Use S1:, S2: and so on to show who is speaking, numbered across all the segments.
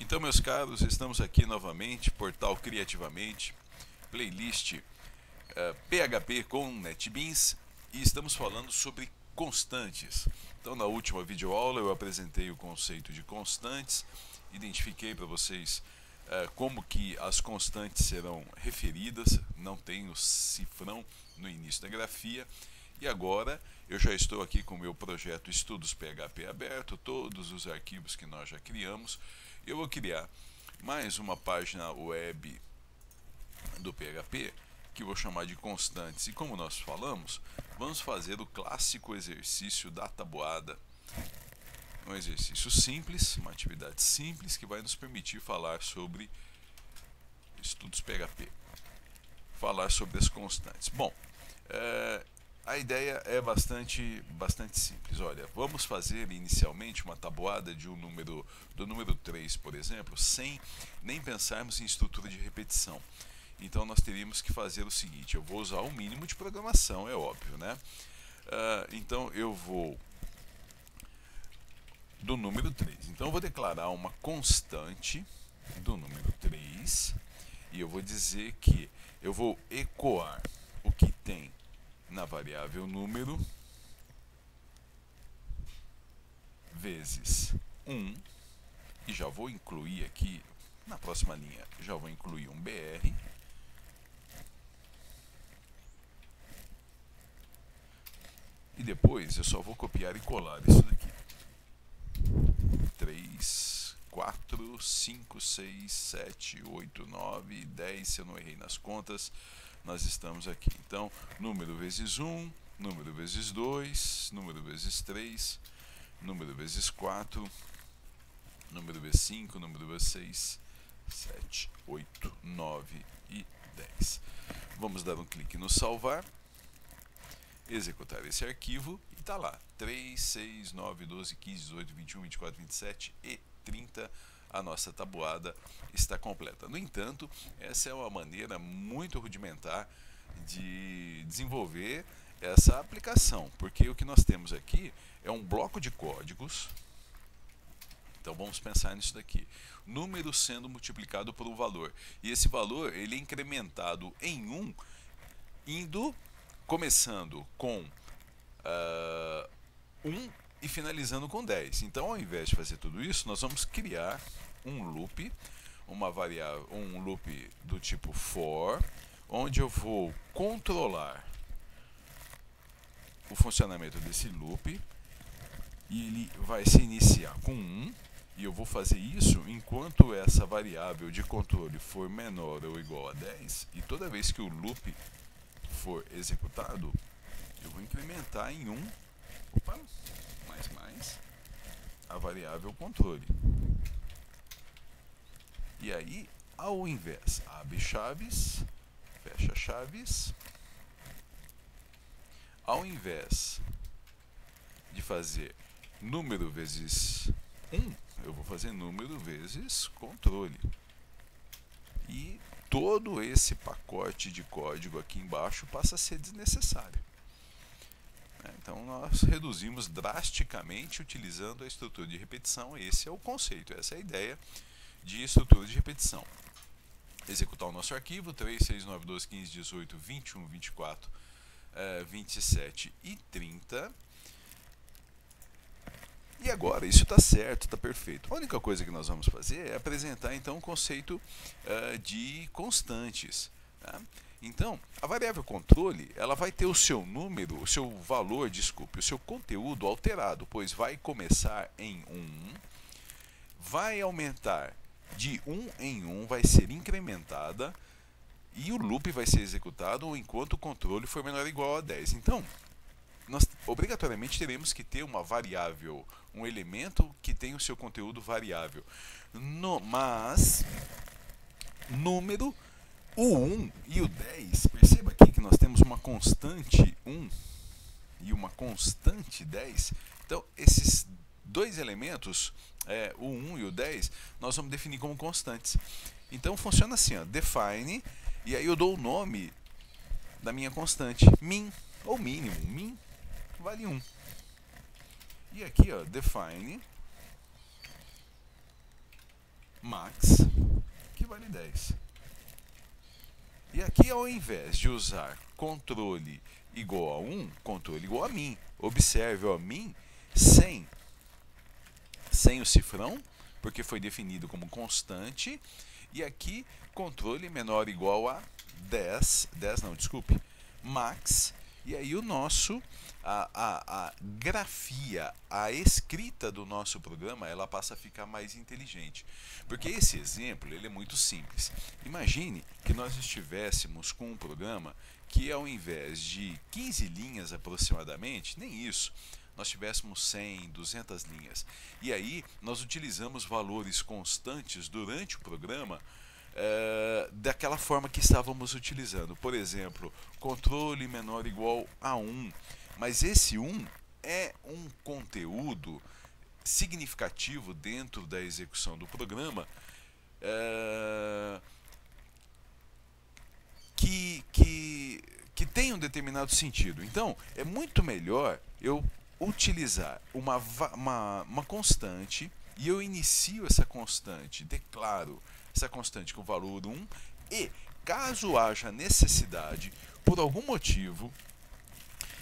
S1: Então, meus caros, estamos aqui novamente, Portal Criativamente, playlist PHP com NetBeans, e estamos falando sobre constantes. Então, na última videoaula eu apresentei o conceito de constantes, identifiquei para vocês como que as constantes serão referidas, não tem o cifrão no início da grafia. E agora eu já estou aqui com o meu projeto Estudos PHP aberto, todos os arquivos que nós já criamos. Eu vou criar mais uma página web do PHP que vou chamar de constantes. E como nós falamos, vamos fazer o clássico exercício da tabuada. Um exercício simples, uma atividade simples que vai nos permitir falar sobre estudos PHP. Falar sobre as constantes. Bom, a ideia é bastante simples. Olha, vamos fazer inicialmente uma tabuada de do número 3, por exemplo, sem nem pensarmos em estrutura de repetição. Então nós teríamos que fazer o seguinte: eu vou usar o mínimo de programação, é óbvio, né? Então eu vou do número 3. Então eu vou declarar uma constante do número 3 e eu vou dizer que eu vou ecoar o que tem na variável número vezes 1, e já vou incluir aqui, na próxima linha, já vou incluir um BR, e depois eu só vou copiar e colar isso daqui. 3, 4, 5, 6, 7, 8, 9, 10, se eu não errei nas contas, nós estamos aqui. Então, número vezes 1, número vezes 2, número vezes 3, número vezes 4, número vezes 5, número vezes 6, 7, 8, 9 e 10. Vamos dar um clique no salvar, executar esse arquivo e está lá. 3, 6, 9, 12, 15, 18, 21, 24, 27 e 30. A nossa tabuada está completa. No entanto, essa é uma maneira muito rudimentar de desenvolver essa aplicação, porque o que nós temos aqui é um bloco de códigos. Então vamos pensar nisso daqui. Número sendo multiplicado por um valor. E esse valor ele é incrementado em 1, começando com 1 e finalizando com 10. Então, ao invés de fazer tudo isso, nós vamos criar um loop, uma variável, um loop do tipo for, onde eu vou controlar o funcionamento desse loop, e ele vai se iniciar com 1, e eu vou fazer isso enquanto essa variável de controle for menor ou igual a 10, e toda vez que o loop for executado, eu vou incrementar em 1, mais, a variável controle. E aí, ao invés, abre chaves, fecha chaves, ao invés de fazer número vezes 1, eu vou fazer número vezes controle. E todo esse pacote de código aqui embaixo passa a ser desnecessário. Então nós reduzimos drasticamente utilizando a estrutura de repetição. Esse é o conceito, essa é a ideia de estrutura de repetição. Executar o nosso arquivo 3, 6, 9, 12, 15, 18, 21, 24, 27 e 30. E agora, isso está certo, está perfeito. A única coisa que nós vamos fazer é apresentar então o conceito de constantes. Tá? Então, a variável controle, ela vai ter o seu número, o seu valor, desculpe, o seu conteúdo alterado, pois vai começar em 1, vai aumentar de 1 em 1, vai ser incrementada, e o loop vai ser executado enquanto o controle for menor ou igual a 10. Então, nós obrigatoriamente teremos que ter uma variável, um elemento que tem o seu conteúdo variável. Mas, número, o 1 e o 10, perceba aqui que nós temos uma constante 1 e uma constante 10. Então, esses dois elementos, o 1 e o 10, nós vamos definir como constantes. Então, funciona assim, ó, define, e aí eu dou o nome da minha constante, min, ou mínimo, min vale 1. E aqui, ó, define max, que vale 10. E aqui, ao invés de usar controle igual a 1, controle igual a min. Observe, ó, min sem o cifrão, porque foi definido como constante. E aqui, controle menor ou igual a 10 não, desculpe, max. E aí o nosso, a grafia, a escrita do nosso programa, ela passa a ficar mais inteligente. Porque esse exemplo, ele é muito simples. Imagine que nós estivéssemos com um programa que, ao invés de 15 linhas aproximadamente, nem isso, nós tivéssemos 100, 200 linhas. E aí nós utilizamos valores constantes durante o programa, daquela forma que estávamos utilizando. Por exemplo, controle menor ou igual a 1. Mas esse 1 é um conteúdo significativo dentro da execução do programa, que tem um determinado sentido. Então, é muito melhor eu utilizar uma constante, e eu inicio essa constante, declaro essa constante com o valor 1, e caso haja necessidade, por algum motivo,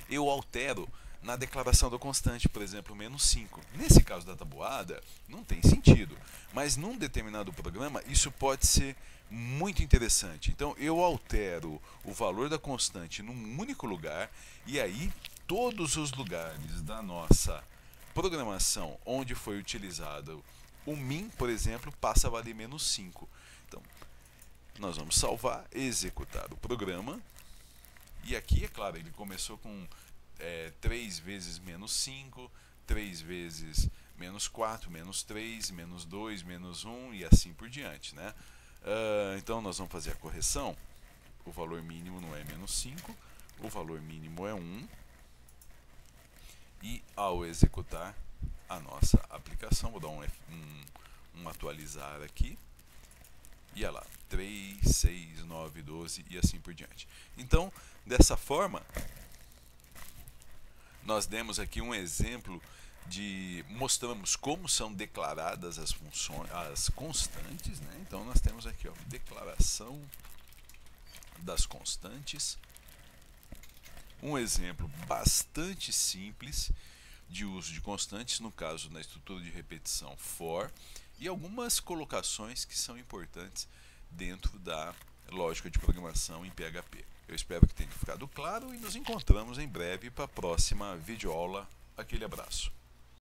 S1: eu altero na declaração da constante, por exemplo, menos 5. Nesse caso da tabuada, não tem sentido, mas num determinado programa isso pode ser muito interessante. Então eu altero o valor da constante num único lugar, e aí todos os lugares da nossa programação onde foi utilizado o min, por exemplo, passa a valer menos 5. Então, nós vamos salvar, executar o programa. E aqui, é claro, ele começou com 3 vezes menos 5, 3 vezes menos 4, menos 3, menos 2, menos 1 e assim por diante, né? Então, nós vamos fazer a correção. O valor mínimo não é menos 5, o valor mínimo é 1. E ao executar a nossa aplicação, vou dar um atualizar aqui, e olha lá, 3, 6, 9, 12 e assim por diante. Então, dessa forma, nós demos aqui um exemplo mostramos como são declaradas as funções, as constantes, né? Então nós temos aqui, ó, declaração das constantes. Um exemplo bastante simples de uso de constantes, no caso na estrutura de repetição for, e algumas colocações que são importantes dentro da lógica de programação em PHP. Eu espero que tenha ficado claro e nos encontramos em breve para a próxima videoaula. Aquele abraço.